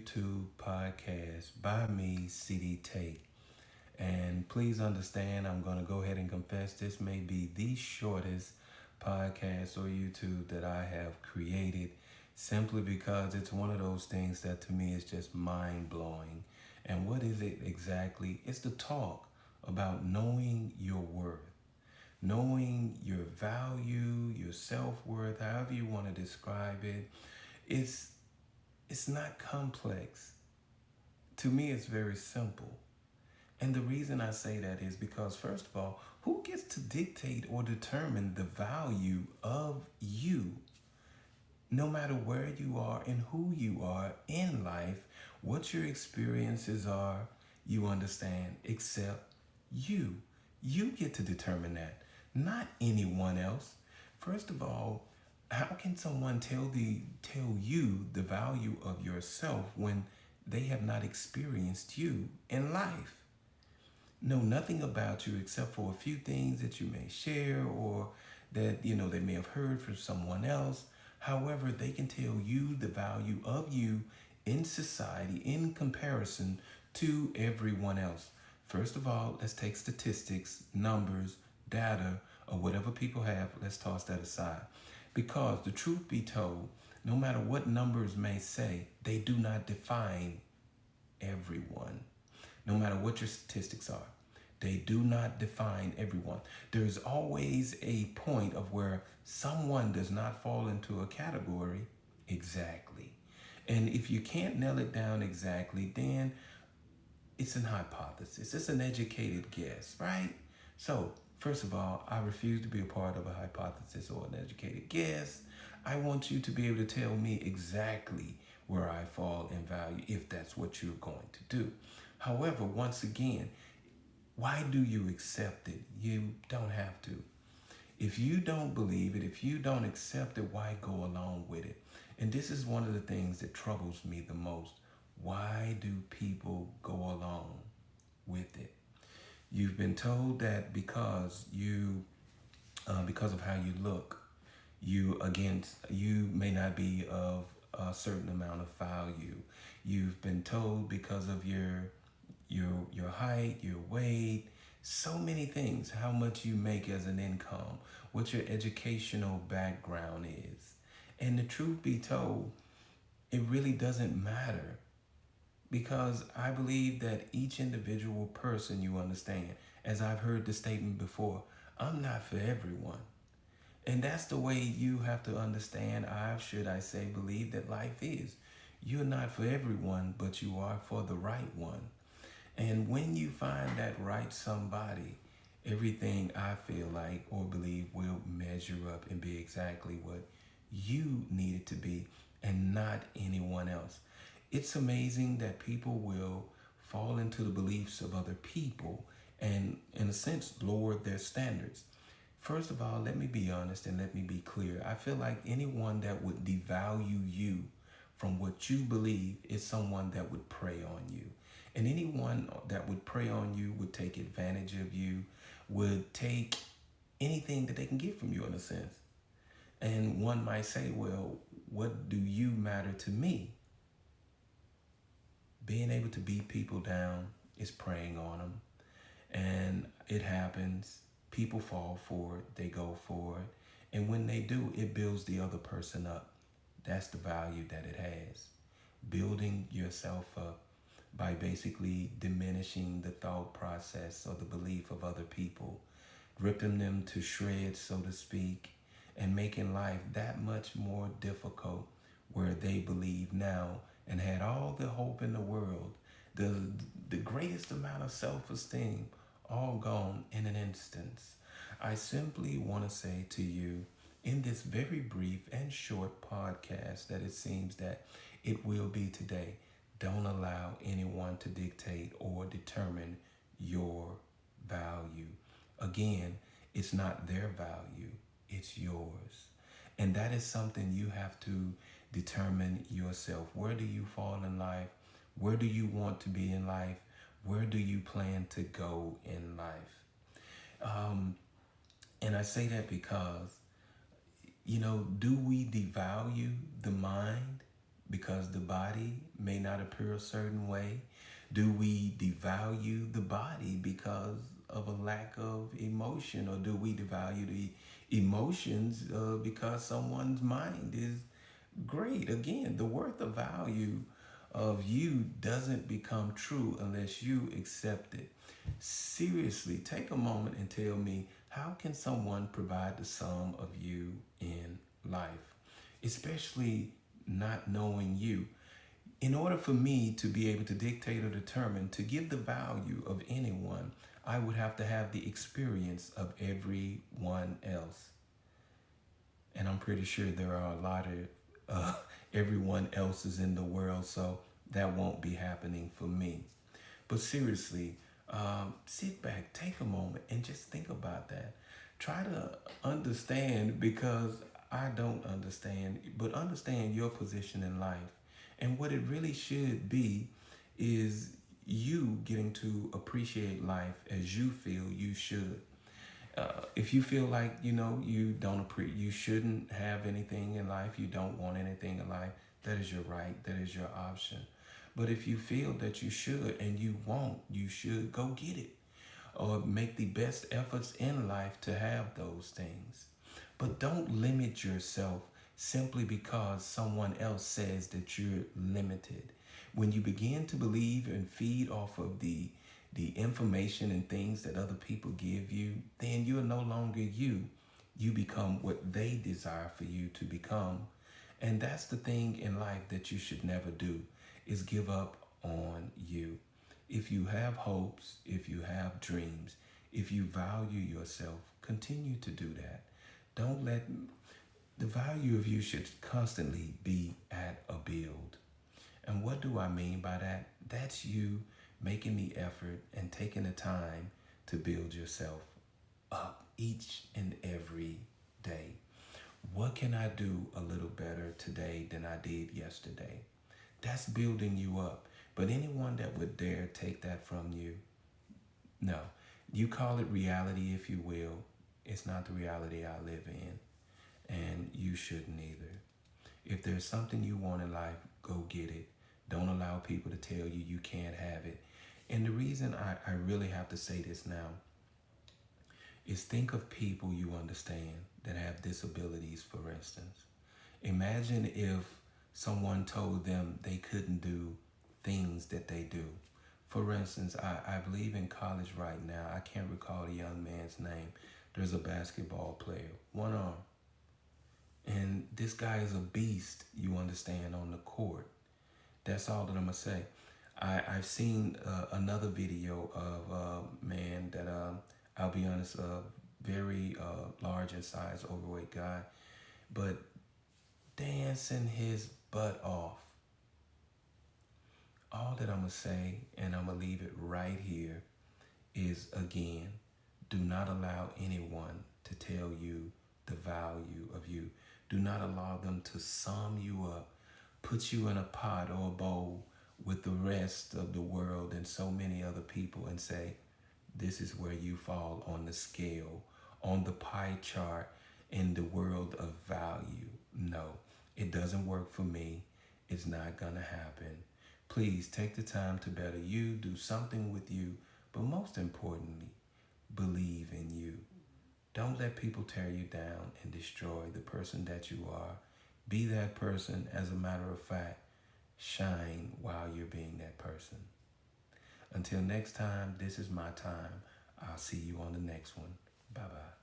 YouTube podcast by me, CD Tate. And please understand, I'm going to go ahead and confess this may be the shortest podcast or YouTube that I have created simply because it's one of those things that to me is just mind blowing. And what is it exactly? It's the talk about knowing your worth, knowing your value, your self worth, however you want to describe it. It's it's not complex. To me, it's very simple. And the reason I say that is because, first of all, who gets to dictate or determine the value of you? No matter where you are and who you are in life, what your experiences are, you understand, except you. You get to determine that, not anyone else. First of all, how can someone tell you the value of yourself when they have not experienced you in life? Know nothing about you except for a few things that you may share or that they may have heard from someone else. However, they can tell you the value of you in society in comparison to everyone else. First of all, let's take statistics, numbers, data, or whatever people have. Let's toss that aside. Because the truth be told, no matter what numbers may say, they do not define everyone, no matter what your statistics are. They do not define everyone. There's always a point of where someone does not fall into a category exactly. And if you can't nail it down exactly, then it's an hypothesis. It's an educated guess, right? So, first of all, I refuse to be a part of a hypothesis or an educated guess. I want you to be able to tell me exactly where I fall in value if that's what you're going to do. However, once again, why do you accept it? You don't have to. If you don't believe it, if you don't accept it, why go along with it? And this is one of the things that troubles me the most. Why do people go along with it? You've been told that because of how you look, you may not be of a certain amount of value. You've been told because of your height, your weight, so many things, how much you make as an income, what your educational background is. And the truth be told, it really doesn't matter because I believe that each individual person, you understand, as I've heard the statement before, I'm not for everyone. And that's the way you have to understand, should I say, believe that life is. You're not for everyone, but you are for the right one. And when you find that right somebody, everything I feel like or believe will measure up and be exactly what you need it to be and not anyone else. It's amazing that people will fall into the beliefs of other people and, in a sense, lower their standards. First of all, let me be honest and let me be clear. I feel like anyone that would devalue you from what you believe is someone that would prey on you. And anyone that would prey on you would take advantage of you, would take anything that they can get from you in a sense. And one might say, well, what do you matter to me? Being able to beat people down is preying on them. And it happens. People fall for it. They go for it. And when they do, it builds the other person up. That's the value that it has. Building yourself up by basically diminishing the thought process or the belief of other people, ripping them to shreds, so to speak, and making life that much more difficult where they believe now and had all the hope in the world, the greatest amount of self-esteem, all gone in an instance. I simply want to say to you in this very brief and short podcast that it seems that it will be today, don't allow anyone to dictate or determine your value. Again, it's not their value, it's yours. And that is something you have to determine yourself. Where do you fall in life? Where do you want to be in life? Where do you plan to go in life? And I say that because, do we devalue the mind because the body may not appear a certain way? Do we devalue the body because of a lack of emotion? Or do we devalue the emotions because someone's mind is great? Again, the worth of value of you doesn't become true unless you accept it. Seriously, take a moment and tell me, how can someone provide the sum of you in life, especially not knowing you? In order for me to be able to dictate or determine to give the value of anyone, I would have to have the experience of everyone else. And I'm pretty sure there are a lot of everyone else's in the world, so that won't be happening for me. But seriously, sit back, take a moment, and just think about that. Try to understand, because I don't understand, but understand your position in life. And what it really should be is you getting to appreciate life as you feel you should. If you feel like you don't you shouldn't have anything in life, you don't want anything in life, that is your right, that is your option. But if you feel that you should and you won't, you should go get it, or make the best efforts in life to have those things. But don't limit yourself simply because someone else says that you're limited. When you begin to believe and feed off of the information and things that other people give you, then you're no longer you. You become what they desire for you to become. And that's the thing in life that you should never do, is give up on you. If you have hopes, if you have dreams, if you value yourself, continue to do that. Don't let the value of you should constantly be at a build. And what do I mean by that? That's you making the effort and taking the time to build yourself up each and every day. What can I do a little better today than I did yesterday? That's building you up. But anyone that would dare take that from you, no. You call it reality if you will. It's not the reality I live in. And you shouldn't either. If there's something you want in life, go get it. Don't allow people to tell you you can't have it. And the reason I really have to say this now is, think of people you understand that have disabilities, for instance. Imagine if someone told them they couldn't do things that they do. For instance, I believe in college right now, I can't recall the young man's name. There's a basketball player, one arm. And this guy is a beast, you understand, on the court. That's all that I'm going to say. I've seen another video of a man that, I'll be honest, very large in size, overweight guy, but dancing his butt off. All that I'm going to say, and I'm going to leave it right here, is, again, do not allow anyone to tell you the value of you. Do not allow them to sum you up, put you in a pot or a bowl with the rest of the world and so many other people and say, this is where you fall on the scale, on the pie chart in the world of value. No, it doesn't work for me. It's not going to happen. Please take the time to better you, do something with you, but most importantly, believe in you. Don't let people tear you down and destroy the person that you are. Be that person. As a matter of fact, shine while you're being that person. Until next time, this is my time. I'll see you on the next one. Bye-bye.